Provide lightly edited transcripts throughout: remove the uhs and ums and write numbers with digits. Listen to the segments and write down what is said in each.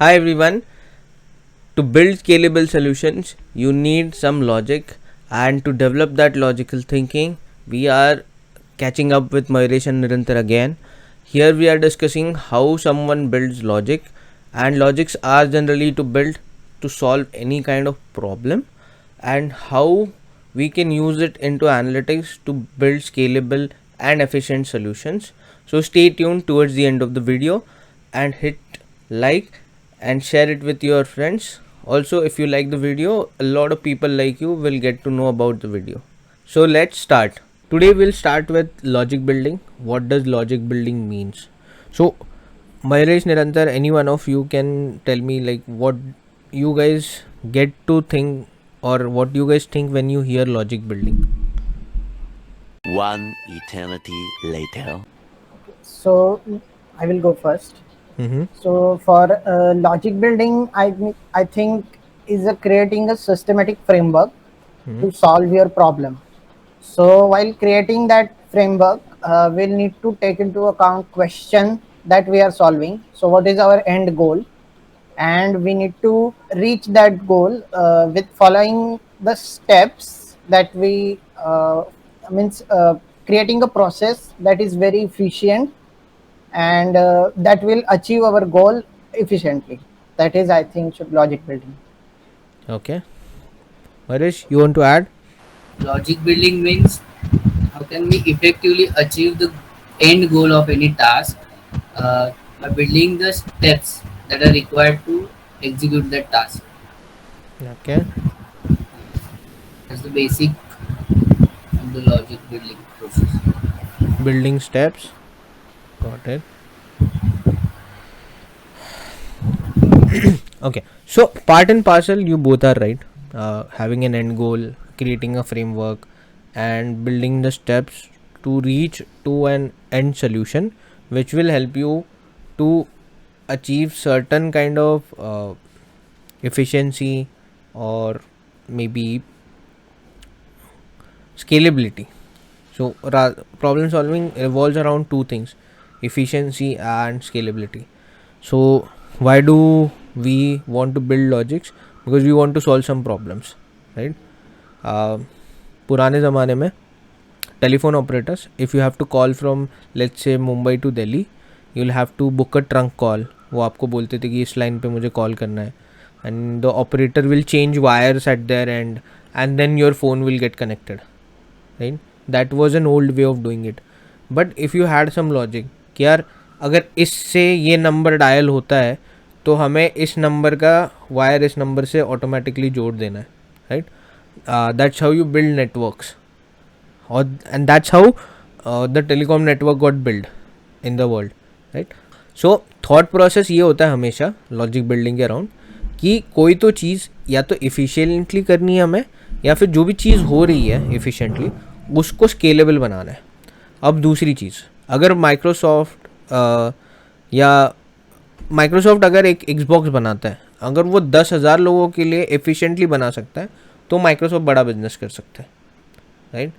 Hi everyone. To build scalable solutions, you need some logic, and to develop that logical thinking, we are catching up with Mayuresh and Nirantar again. Here we are discussing how someone builds logic, and logics are generally to build to solve any kind of problem, and how we can use it into analytics to build scalable and efficient solutions. So stay tuned towards the end of the video and hit like and share it with your friends. Also, if you like the video, a lot of people like you will get to know about the video. So let's start. Today we'll start with logic building. What does logic building means? So Mayuresh, Nirantar, any one of you can tell me like what you guys get to think or what you guys think when you hear logic building. One eternity later. So I will go first. Mm-hmm. So for logic building, I think is creating a systematic framework Mm-hmm. to solve your problem. So while creating that framework, we'll need to take into account question that we are solving. So what is our end goal? And we need to reach that goal with following the steps that we means creating a process that is very efficient and that will achieve our goal efficiently. That is, I think, should logic building. Okay. Mayuresh, you want to add? Logic building means how can we effectively achieve the end goal of any task by building the steps that are required to execute that task. Okay. That's the basic of the logic building process. Building steps. Got it. Okay. So part and parcel, you both are right. Having an end goal, creating a framework, and building the steps to reach to an end solution, which will help you to achieve certain kind of efficiency or maybe scalability. So problem solving revolves around two things: efficiency and scalability. So why do we want to build logics? Because we want to solve some problems, right? पुराने ज़माने में telephone operators, if you have to call from let's say Mumbai to Delhi, you will have to book a trunk call. वो आपको बोलते थे कि इस line पे मुझे कॉल करना है, and the operator will change wires at there and then your phone will get connected, right? That was an old way of doing it. But if you had some logic कि यार अगर इससे ये number dial होता है तो हमें इस नंबर का वायर इस नंबर से ऑटोमेटिकली जोड़ देना है, right? That's how you build networks, and that's how the telecom network got built in the world, right? So thought process ये होता है हमेशा लॉजिक बिल्डिंग के अराउंड कि कोई तो चीज़ या तो इफ़िशियंटली करनी है हमें, या फिर जो भी चीज़ हो रही है इफ़िशियंटली उसको स्केलेबल बनाना है. अब दूसरी चीज़, अगर माइक्रोसॉफ्ट अगर एक एक्सबॉक्स बनाता है, अगर वो 10,000 लोगों के लिए एफिशिएंटली बना सकता है तो माइक्रोसॉफ्ट बड़ा बिजनेस कर सकता है, राइट?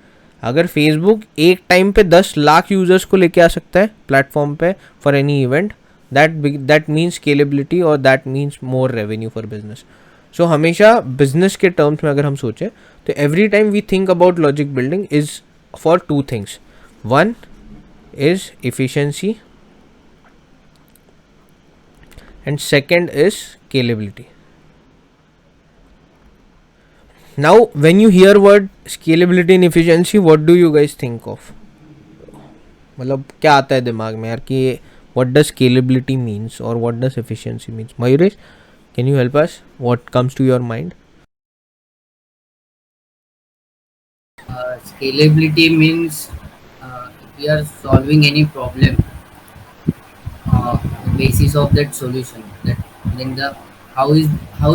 अगर फेसबुक एक टाइम पे 10 लाख यूजर्स को लेके आ सकता है प्लेटफॉर्म पे for any event, that means scalability और that means more revenue for business. So हमेशा बिजनेस के टर्म्स में अगर हम सोचें तो every time we think about logic building is for two things. One is efficiency and second is scalability. Now when you hear word scalability and efficiency, what do you guys think of? मतलब क्या आता है दिमाग में यार कि what does scalability means or what does efficiency means? Mayuresh, can you help us? What comes to your mind? Scalability means if we are solving any problem, the basis of that solution, that then the how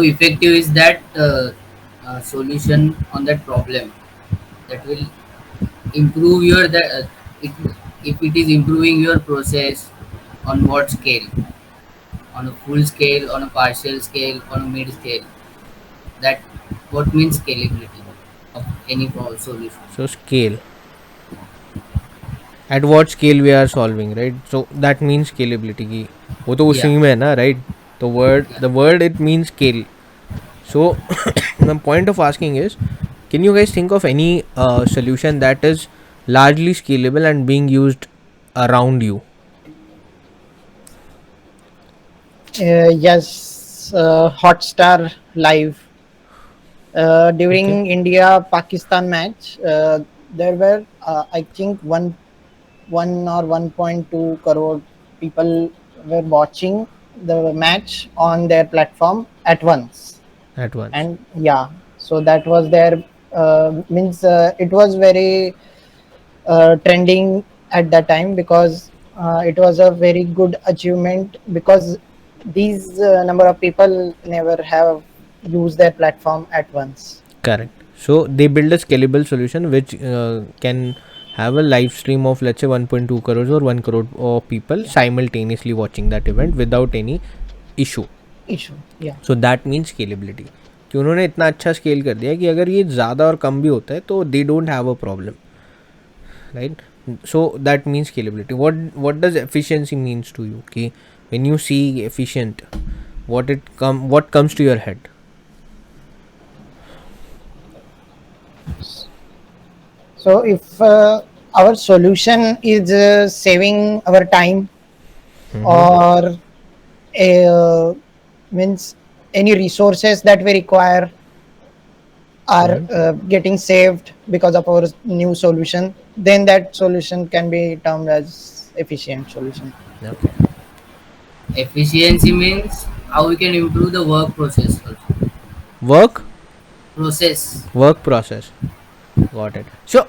effective is that solution on that problem, that will improve your it, if it is improving your process on what scale, on a full scale, on a partial scale, on a mid scale. That what means scalability of any solution. So scale, at what scale we are solving, right? So that means scalability की वो तो Yeah, उसी में है ना, right? Yeah. The word it means scale. So the point of asking is, can you guys think of any solution that is largely scalable and being used around you? Yes, Hotstar Live. Okay. During India Pakistan match, there were I think one or 1.2 crore people were watching the match on their platform at once. At once. And yeah, so that was their means it was very trending at that time, because it was a very good achievement, because these number of people never have used their platform at once. Correct. So they build a scalable solution which can have a live stream of, let's say, 1.2 crores or 1 crore of people Yeah, simultaneously watching that event without any issue. issue. Yeah. So that mean scalability, कि उन्होंने इतना अच्छा scale कर दिया कि अगर ये ज़्यादा और कम भी होता है तो they don't have a problem, right. So that mean scalability. What does efficiency means to you, कि when you see efficient, what comes to your head? So if our solution is saving our time, or means any resources that we require are getting saved because of our new solution, then that solution can be termed as efficient solution. Okay. Efficiency means how we can improve the work process also. Work Process. work process. Got it. So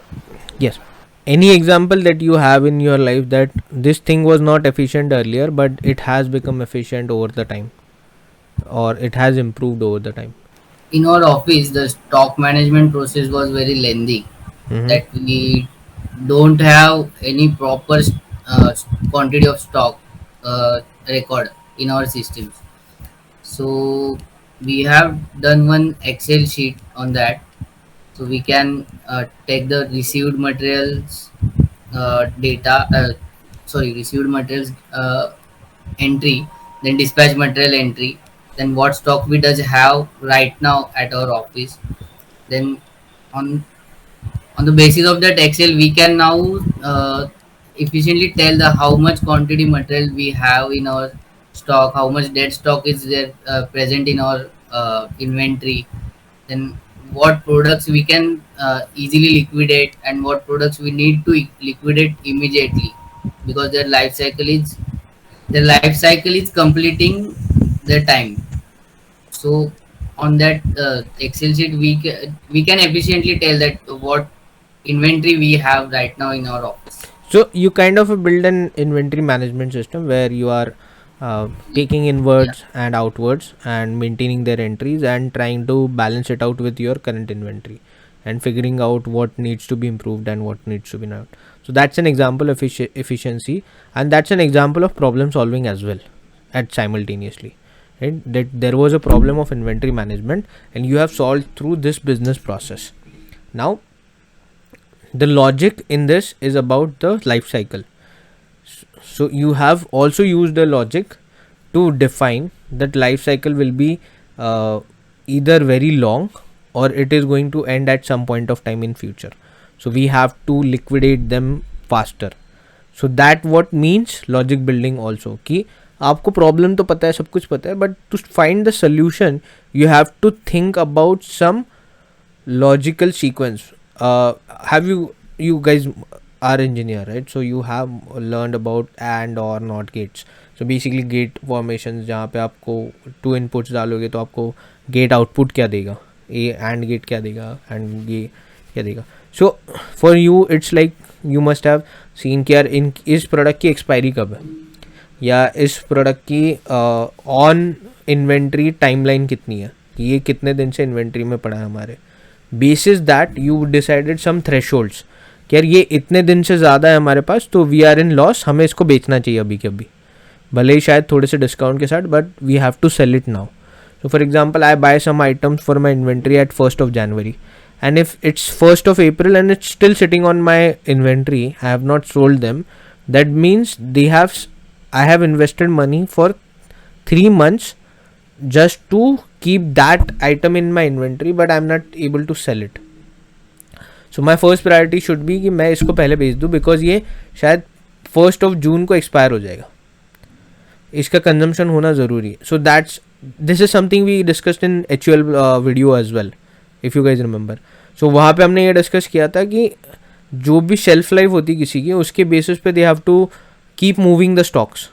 yes, any example that you have in your life that this thing was not efficient earlier but it has become efficient over the time, or it has improved over the time? In our office, the stock management process was very lengthy. Mm-hmm. That we don't have any proper quantity of stock record in our systems. So we have done one Excel sheet on that. So we can take the received materials data, received materials entry, then dispatch material entry, then what stock we does have right now at our office. Then on on the basis of that Excel, we can now efficiently tell the how much quantity material we have in our stock, how much dead stock is there present in our inventory, then what products we can easily liquidate and what products we need to liquidate immediately, because their life cycle is completing their time. So on that Excel sheet, we can efficiently tell that what inventory we have right now in our office. So you kind of build an inventory management system where you are taking Yeah, inwards and outwards and maintaining their entries and trying to balance it out with your current inventory and figuring out what needs to be improved and what needs to be not. So that's an example of efficiency, and that's an example of problem solving as well at simultaneously. Right? That there was a problem of inventory management and you have solved through this business process. Now the logic in this is about the life cycle. So you have also used the logic to define that life cycle will be uh, either very long or it is going to end at some point of time in future. So we have to liquidate them faster. So that what means logic building also, कि आपको problem तो पता है, सब कुछ पता है, but to find the solution you have to think about some logical sequence. Have you guys are engineer, right? So you have learned about and or not gates. So basically gate formations, जहाँ पे आपको to inputs डालोगे तो आपको gate output क्या देगा, A and gate क्या देगा एंड ये क्या देगा. So for you it's like you must have seen कि यार इन इस प्रोडक्ट की एक्सपायरी कब है, या इस प्रोडक्ट की ऑन इन्वेंट्री टाइमलाइन कितनी है, कि ये कितने दिन से इन्वेंट्री में पड़ा है हमारे. Basis that you decided some thresholds कि यार ये इतने दिन से ज़्यादा है हमारे पास तो वी आर इन लॉस, हमें इसको बेचना चाहिए अभी के अभी, भले ही शायद थोड़े से डिस्काउंट के साथ, but we have to sell it now. So for example I buy some items for my inventory at 1st of January, and if it's 1st of April and it's still sitting on my inventory, I have not sold them, that means I have invested money for 3 months just to keep that item in my inventory but I'm not able to sell it. So my first priority should be कि मैं इसको पहले बेच दूँ because ये शायद 1st of June को expire हो जाएगा, इसका कंजम्पशन होना ज़रूरी है. So this is something we discussed in HUL video as well, if you guys remember. So वहाँ पे हमने ये डिस्कस किया था कि जो भी शेल्फ लाइफ होती है किसी की, उसके बेसिस पे they have to keep moving the stocks,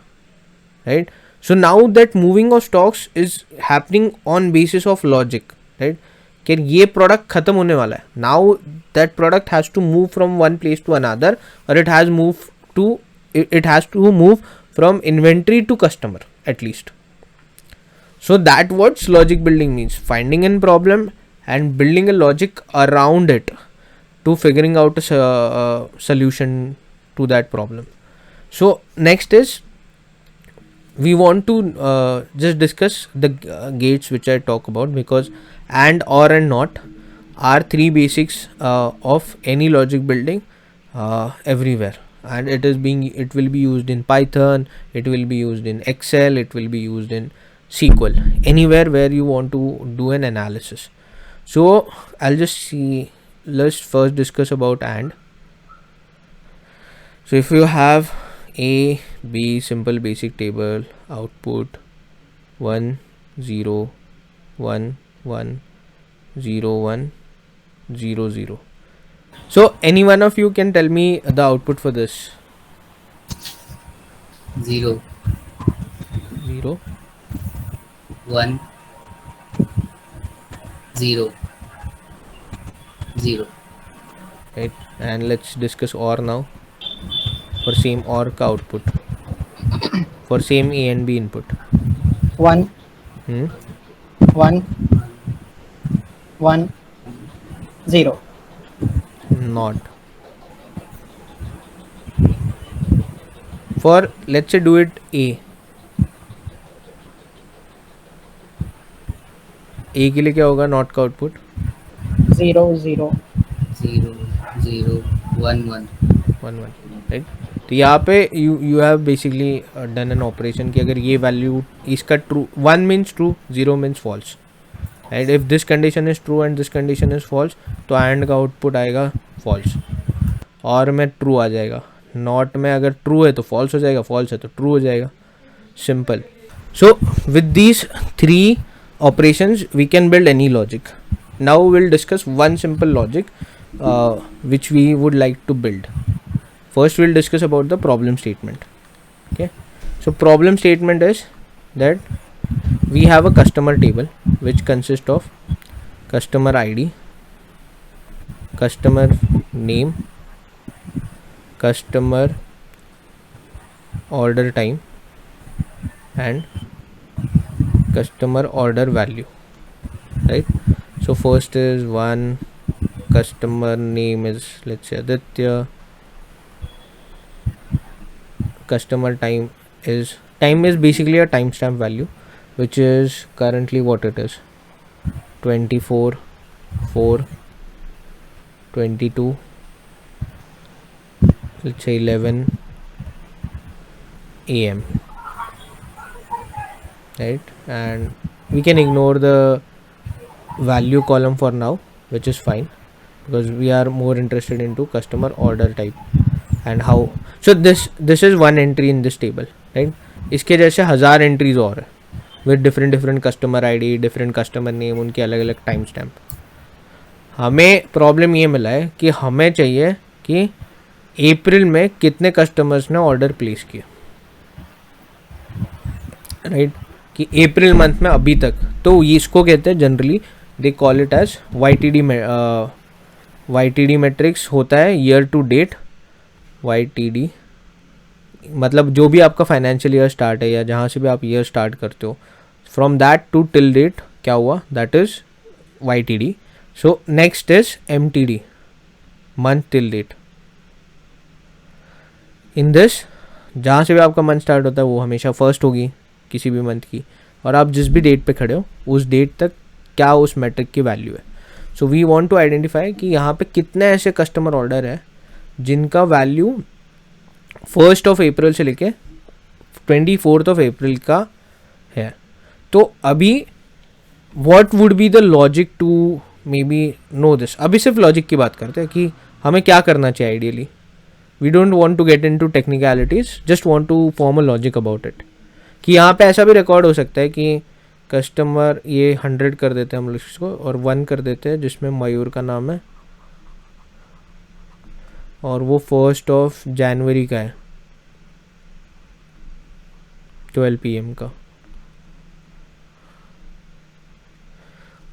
right. So now that moving of stocks is happening on basis of logic, right? कि ये प्रोडक्ट खत्म होने वाला है. Now that product has to move from one place to another, or it has to move from inventory to customer at least. So that what logic building means, finding a problem and building a logic around it to figuring out a solution to that problem. So next is we want to just discuss the gates which I talk about, because and, or, and not are three basics of any logic building everywhere, and it will be used in Python, it will be used in Excel, it will be used in SQL, anywhere where you want to do an analysis. So let's first discuss about and. So if you have A, B, simple basic table, output 1 0 1 1 0 1 0 0. So any one of you can tell me the output for this. 0 0 1 0 0. right? And let's discuss OR now. For same OR का output, for same A and B input. 1 hmm? 1 1 0. Not. For let's say do it A के लिए क्या होगा not का output 0 0 0 0 1 1. 1 1, right. तो यहाँ पे you have basically done an operation कि अगर ये वैल्यू इसका true 1 means true 0 means false, right. If this condition is true and this condition is false तो एंड का आउटपुट आएगा फॉल्स, और में ट्रू आ जाएगा. नॉट में अगर ट्रू है तो फॉल्स हो जाएगा, फॉल्स है तो ट्रू हो जाएगा. Simple. So with these 3 operations we can build any logic. Now we'll discuss one simple logic which we would like to build. First we'll discuss about the problem statement. Okay, so problem statement is that we have a customer table which consists of customer ID, customer name, customer order time and customer order value, right? So first is one customer name is let's say Aditya, customer time is basically a timestamp value which is currently what it is 24 4 22 let's say 11 AM, right? And we can ignore the value column for now, which is fine because we are more interested into customer order type and how. So this is one entry in this table, right? इसके जैसे 1000 entries और है with different customer ID, different customer name, उनके अलग अलग time stamp. हमें problem ये मिला है कि हमें चाहिए कि अप्रैल में कितने कस्टमर्स ने ऑर्डर प्लेस किया, राइट? कि अप्रैल मंथ में अभी तक. तो इसको कहते हैं generally they call it as YTD metrics होता है ईयर टू डेट. YTD मतलब जो भी आपका फाइनेंशियल ईयर स्टार्ट है या जहाँ से भी आप ईयर स्टार्ट करते हो from that to till date क्या हुआ, that is YTD. So next is MTD, month till date. In this जहाँ से भी आपका मंथ स्टार्ट होता है वो हमेशा फर्स्ट होगी किसी भी मंथ की, और आप जिस भी डेट पे खड़े हो उस डेट तक क्या उस मैट्रिक की वैल्यू है. So we want to identify कि यहाँ पे कितने ऐसे कस्टमर ऑर्डर है जिनका वैल्यू 1st of April से लेके 24th of April का है. तो अभी what would be the logic to maybe know this. अभी सिर्फ लॉजिक की बात करते हैं कि हमें क्या करना चाहिए ideally. We don't want to get into technicalities, just want to form a logic about it. कि यहाँ पे ऐसा भी रिकॉर्ड हो सकता है कि कस्टमर ये 100 कर देते हैं हम लोग इसको और 1 कर देते हैं जिसमें मयूर का नाम है और वो 1 जनवरी का है 12 PM का.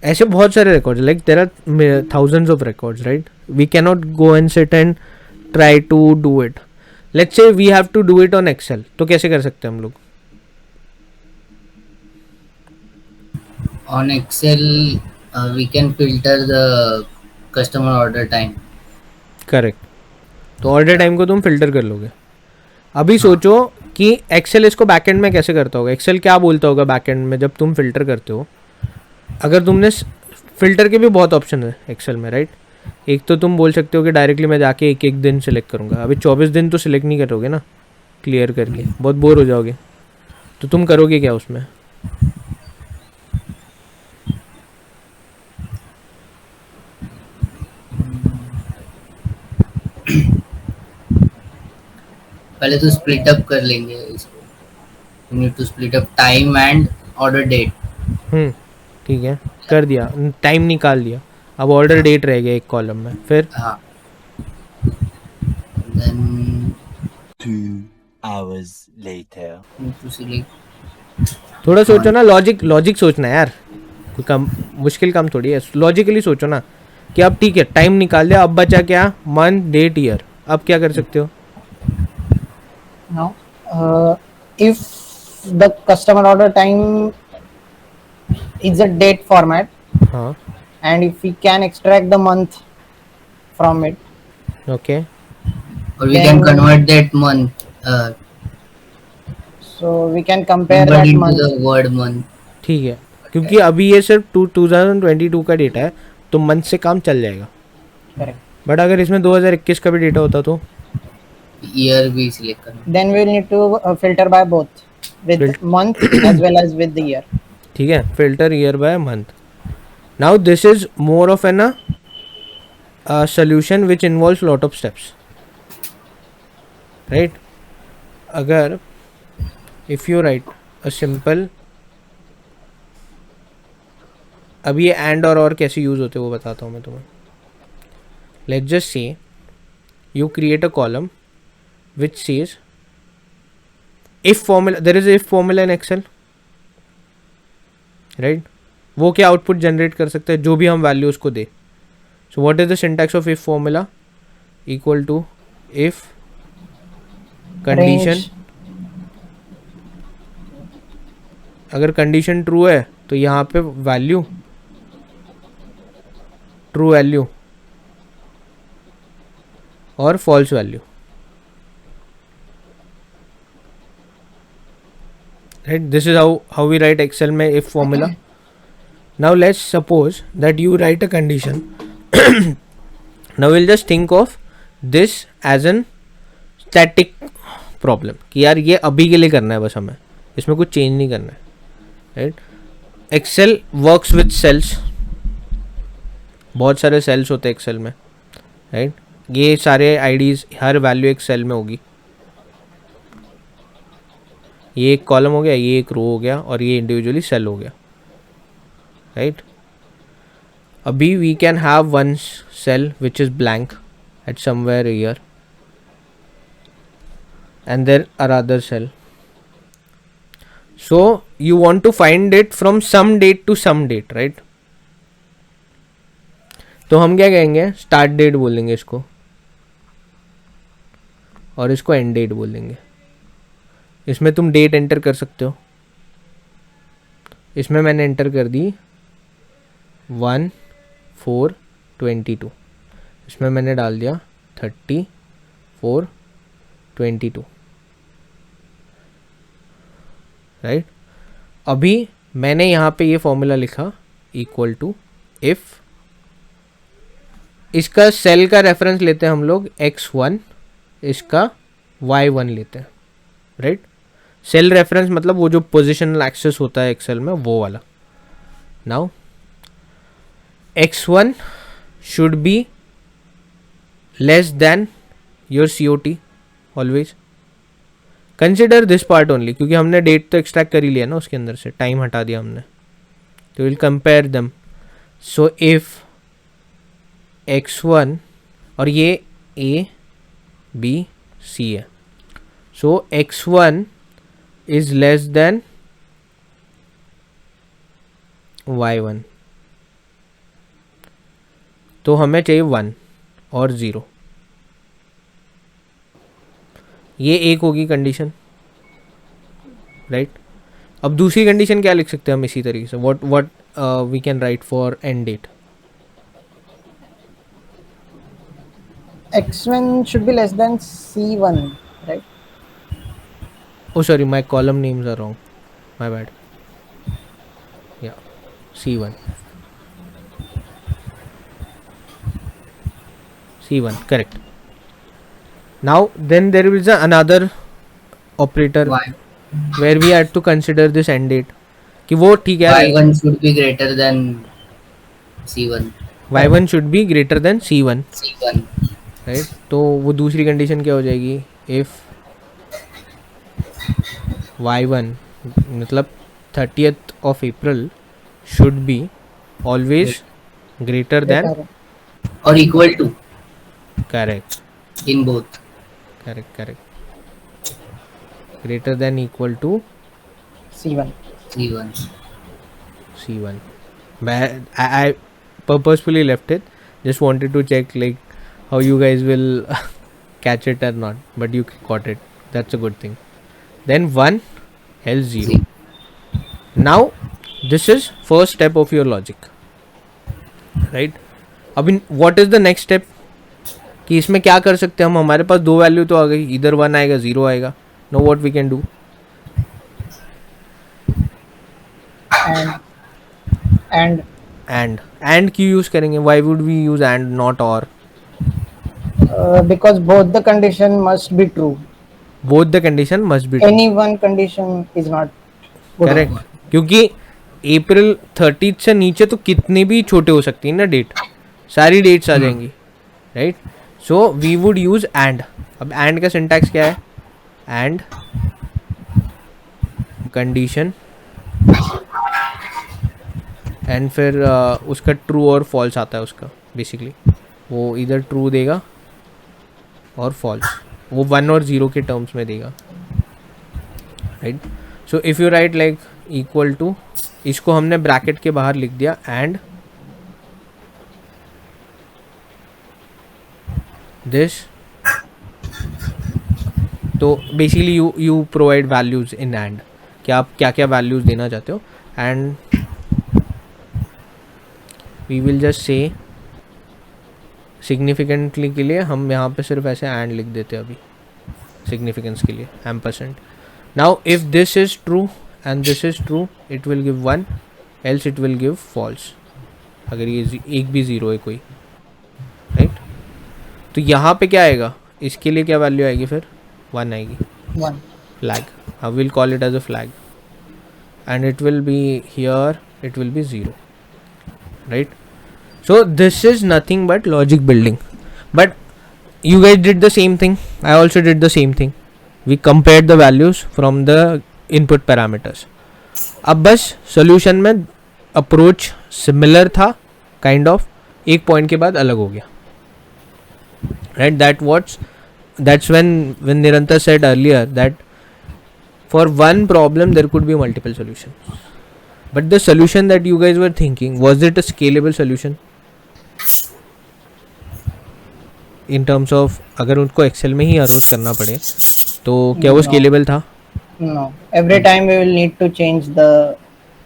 ऐसे बहुत सारे records, like there are thousands of records, right. We can not go and sit and try to do it. Let's say we have to do it on Excel, तो कैसे कर सकते हैं हम लोग? On Excel, we can filter the customer order time. Correct. तो order time को तुम फिल्टर कर लोगे. अभी सोचो कि एक्सेल इसको बैकएंड में कैसे करता होगा. एक्सेल क्या बोलता होगा बैकएंड में जब तुम फिल्टर करते हो? अगर तुमने फिल्टर के भी बहुत ऑप्शन है एक्सेल में, राइट. एक तो तुम बोल सकते हो कि डायरेक्टली मैं जाके एक एक दिन सिलेक्ट करूँगा. अभी 24 दिन तो सिलेक्ट नहीं करोगे ना क्लियर करके, बहुत बोर हो जाओगे. तो तुम करोगे क्या उसमें? पहले तो स्प्लिट अप कर लेंगे इसको. You need to split up time and order date. ठीक है, कर दिया, टाइम निकाल लिया. अब ऑर्डर डेट रह गया एक कॉलम में. फिर हाँ. Then 2 hours later. need to select. थोड़ा सोचो ना, लॉजिक सोचना है यार. कोई काम मुश्किल काम थोड़ी है. लॉजिकली सोचो ना कि अब ठीक है टाइम निकाल लिया, अब बचा क्या? Month, date, year. अब क्या कर सकते हो? Now, if the customer order time is a date format, हाँ, and if we can extract the month from it, okay. Or we can Then- convert that month. so we can compare Convert that into month. the word month. ठीक है, क्योंकि अभी ये सिर्फ 2022 का data है तो मंथ से काम चल जाएगा. Correct. बट अगर इसमें 2021 का भी डेटा होता तो Year भी select करना. Then we will need to filter by both, with month as well as with the year. ठीक है. Filter year by month. Now this is more of an solution which involves lot of steps, right. अगर if you write a simple, अब ये and और कैसे use होते हैं वो बताता हूँ मैं तुम्हें. Let's just say you create a column which says if formula, there is a if formula in Excel, right. वो क्या आउटपुट जनरेट कर सकता है जो भी हम वैल्यू उसको दे. So what is the syntax of if formula? Equal to if condition. Range. अगर कंडीशन ट्रू है तो यहाँ पे वैल्यू ट्रू वैल्यू और false value, right. This is how we write Excel में if formula. Now let's suppose that you write a condition. Now will just think of this as an static problem कि यार ये अभी के लिए करना है बस, हमें इसमें कुछ चेंज नहीं करना है, right. Excel works with cells. बहुत सारे सेल्स होते हैं एक्सेल में, राइट. ये सारे आईडीज, हर वैल्यू एक सेल में होगी. ये एक कॉलम हो गया, ये एक रो हो गया और ये इंडिविजुअली सेल हो गया, राइट. अभी we can have one cell which is blank at somewhere here and there are other cell. So you want to find it from some date to some date, right. तो हम क्या कहेंगे? Start date बोल देंगे इसको और इसको and date बोल देंगे. इसमें तुम डेट एंटर कर सकते हो. इसमें मैंने एंटर कर दी 1/4/22. इसमें मैंने डाल दिया 30/4/22, राइट. अभी मैंने यहाँ पे ये फॉर्मूला लिखा इक्वल टू इफ, इसका सेल का रेफरेंस लेते हैं हम लोग x1, इसका y1 लेते हैं, राइट. सेल रेफरेंस मतलब वो जो पोजिशनल एक्सेस होता है एक्सेल में, वो वाला. Now x1 should be less than your COT always. Consider this part only, क्योंकि हमने डेट तो एक्सट्रैक्ट कर ही लिया ना उसके अंदर से, टाइम हटा दिया हमने. तो विल कंपेयर दम. सो इफ x1 और ये A B C है, सो x1 is less than y1, तो हमें चाहिए 1 और 0. ये एक होगी कंडीशन, राइट. अब दूसरी कंडीशन क्या लिख सकते हैं हम इसी तरीके से, what we can write for end date. x1 should be less than c1, right? Oh sorry, my column names are wrong, my bad. Yeah, c1 correct. Now then there is another operator Why? where we had to consider this end date कि वो ठीक है, y1 should be greater than c1. y1 should be greater than c1, c1. Right. तो वो दूसरी condition क्या हो जाएगी, इफ y1 मतलब 30th of April should be always greater than, Or equal to correct, in both. correct, greater than equal to c1. c1. I purposefully left it, just wanted to check like how you guys will catch it or not, but you caught it, that's a good thing. Then 1 else 0. Now this is first step of your logic, right. अब what is the next step, कि इसमें क्या कर सकते हैं हम. हमारे पास दो वैल्यू तो आ गई, इधर 1 आएगा 0 आएगा. No what we can do, and क्यों यूज करेंगे, why would we use and not or. Because both the condition must be true. Both the condition must be Any one condition is not good. Correct, क्योंकि April 30 से नीचे तो कितनी भी छोटे हो सकती है ना डेट, सारी डेट्स आ जाएंगी, right. So we would use and. अब एंड का सिंटैक्स क्या है, एंड कंडीशन एंड फिर उसका ट्रू और फॉल्स आता है उसका. बेसिकली वो इधर ट्रू देगा और फॉल्स, वो 1 और 0 के टर्म्स में देगा, right. So if you write like equal to, इसको हमने ब्रैकेट के बाहर लिख दिया एंड दिस. तो basically you provide values in and, कि आप क्या क्या वैल्यूज देना चाहते हो. And we will just say significantly के लिए हम यहाँ पे सिर्फ ऐसे एंड लिख देते हैं अभी, सिग्निफिकेंस के लिए ampersand. Now if this is true and this is true, it will give 1 else it will give false, अगर ये एक भी 0 है कोई, राइट. तो यहाँ पे क्या आएगा, इसके लिए क्या वैल्यू आएगी, फिर 1 आएगी, 1. flag. I will call it as a flag, and it will be here, it will be 0, right. So this is nothing but logic building, but you guys did the same thing, I also did the same thing. We compared the values from the input parameters. अब बस solution में approach similar था kind of, एक point के बाद अलग हो गया, right. That's when Niranta said earlier that for one problem there could be multiple solutions, but the solution that you guys were thinking, was it a scalable solution in terms of अगर उनको Excel में ही arrows करना पड़े तो क्या वो scalable था. No, every time we will need to change the.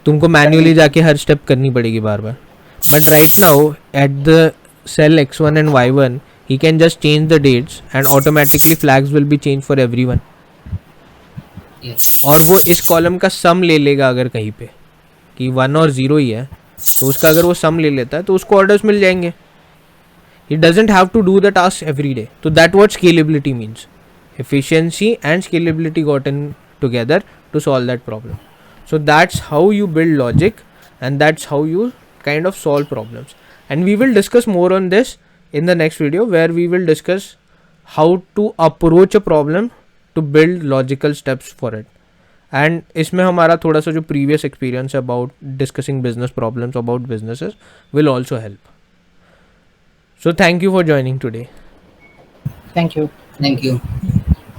तुमको मैन्युअली जाके हर स्टेप करनी पड़ेगी बार बार. But right now at the cell x1 and y1 he can just change the dates and automatically flags will be changed for everyone. Yes. और वो इस कॉलम का सम ले लेगा, अगर कहीं पे कि 1 और 0 ही है तो उसका अगर वो सम ले लेता है तो उसको ऑर्डर्स मिल जाएंगे. He doesn't have to do the task every day. So that what scalability means. Efficiency and scalability got in together to solve that problem. So that's how you build logic, and that's how you kind of solve problems. And we will discuss more on this in the next video, where we will discuss how to approach a problem to build logical steps for it. And इसमें हमारा थोड़ा सा जो previous experience है about discussing business problems about businesses will also help. So thank you for joining today. Thank you. Thank you.